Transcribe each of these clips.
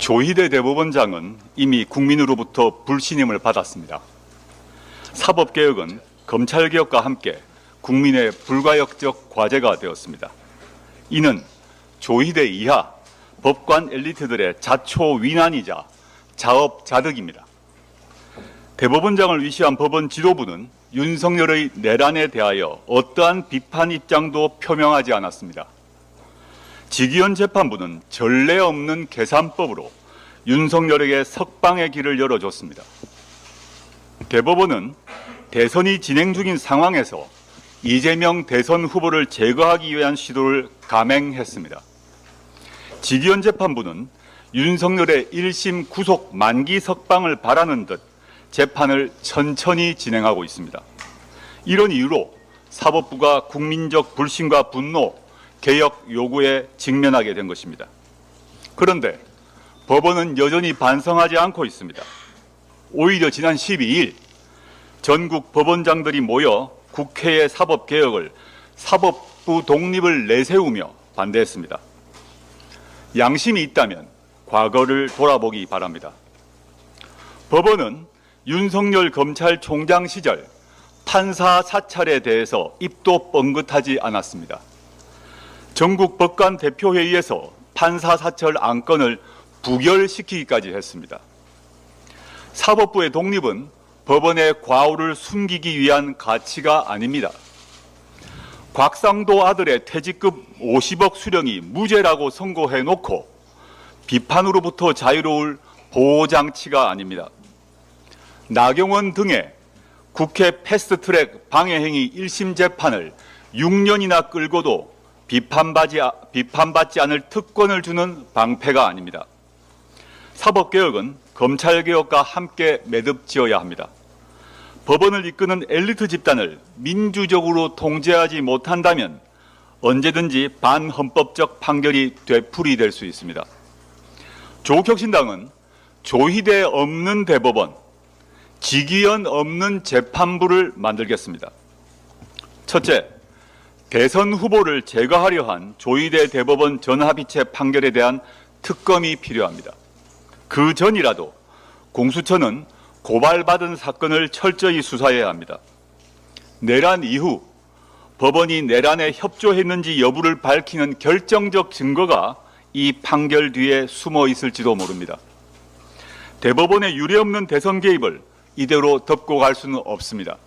조희대 대법원장은 이미 국민으로부터 불신임을 받았습니다. 사법개혁은 검찰개혁과 함께 국민의 불가역적 과제가 되었습니다. 이는 조희대 이하 법관 엘리트들의 자초위난이자 자업자득입니다. 대법원장을 위시한 법원 지도부는 윤석열의 내란에 대하여 어떠한 비판 입장도 표명하지 않았습니다. 지기현 재판부는 전례 없는 계산법으로 윤석열에게 석방의 길을 열어줬습니다. 대법원은 대선이 진행 중인 상황에서 이재명 대선 후보를 제거하기 위한 시도를 감행했습니다. 지기현 재판부는 윤석열의 1심 구속 만기 석방을 바라는 듯 재판을 천천히 진행하고 있습니다. 이런 이유로 사법부가 국민적 불신과 분노, 개혁 요구에 직면하게 된 것입니다. 그런데 법원은 여전히 반성하지 않고 있습니다. 오히려 지난 12일 전국 법원장들이 모여 국회의 사법개혁을 사법부 독립을 내세우며 반대했습니다. 양심이 있다면 과거를 돌아보기 바랍니다. 법원은 윤석열 검찰총장 시절 판사 사찰에 대해서 입도 뻥긋하지 않았습니다. 전국 법관 대표회의에서 판사 사찰 안건을 부결시키기까지 했습니다. 사법부의 독립은 법원의 과오를 숨기기 위한 가치가 아닙니다. 곽상도 아들의 퇴직금 50억 수령이 무죄라고 선고해놓고 비판으로부터 자유로울 보호장치가 아닙니다. 나경원 등의 국회 패스트트랙 방해행위 1심 재판을 6년이나 끌고도 비판받지 않을 특권을 주는 방패가 아닙니다. 사법개혁은 검찰개혁과 함께 매듭지어야 합니다. 법원을 이끄는 엘리트 집단을 민주적으로 통제하지 못한다면 언제든지 반헌법적 판결이 되풀이될 수 있습니다. 조국혁신당은 조희대 없는 대법원, 지기현 없는 재판부를 만들겠습니다. 첫째, 대선 후보를 제거하려 한 조희대 대법원 전합의체 판결에 대한 특검이 필요합니다. 그 전이라도 공수처는 고발받은 사건을 철저히 수사해야 합니다. 내란 이후 법원이 내란에 협조했는지 여부를 밝히는 결정적 증거가 이 판결 뒤에 숨어 있을지도 모릅니다. 대법원의 유례없는 대선 개입을 이대로 덮고 갈 수는 없습니다.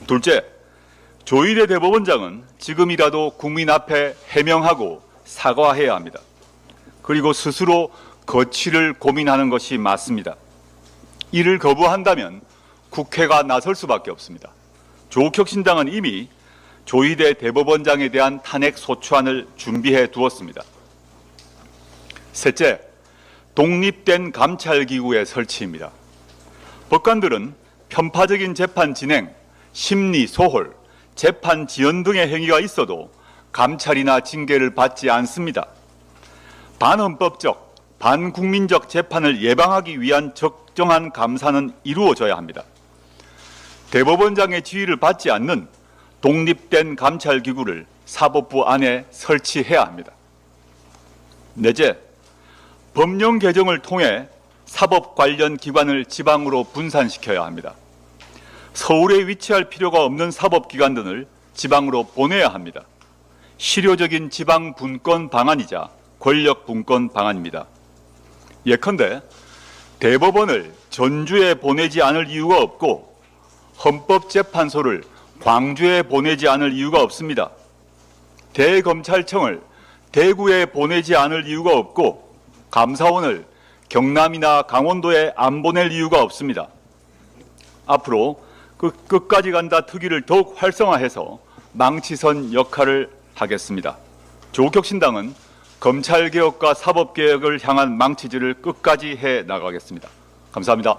둘째, 조희대 대법원장은 지금이라도 국민 앞에 해명하고 사과해야 합니다. 그리고 스스로 거취를 고민하는 것이 맞습니다. 이를 거부한다면 국회가 나설 수밖에 없습니다. 조국혁신당은 이미 조희대 대법원장에 대한 탄핵 소추안을 준비해 두었습니다. 셋째, 독립된 감찰기구의 설치입니다. 법관들은 편파적인 재판 진행, 심리 소홀, 재판 지연 등의 행위가 있어도 감찰이나 징계를 받지 않습니다. 반헌법적, 반국민적 재판을 예방하기 위한 적정한 감사는 이루어져야 합니다. 대법원장의 지휘를 받지 않는 독립된 감찰기구를 사법부 안에 설치해야 합니다. 넷째, 법령 개정을 통해 사법 관련 기관을 지방으로 분산시켜야 합니다. 서울에 위치할 필요가 없는 사법기관들을 지방으로 보내야 합니다. 실효적인 지방 분권 방안이자 권력 분권 방안입니다. 예컨대 대법원을 전주에 보내지 않을 이유가 없고 헌법재판소를 광주에 보내지 않을 이유가 없습니다. 대검찰청을 대구에 보내지 않을 이유가 없고 감사원을 경남이나 강원도에 안 보낼 이유가 없습니다. 앞으로 끝까지 간다 특위를 더욱 활성화해서 망치선 역할을 하겠습니다. 조국혁신당은 검찰개혁과 사법개혁을 향한 망치질을 끝까지 해 나가겠습니다. 감사합니다.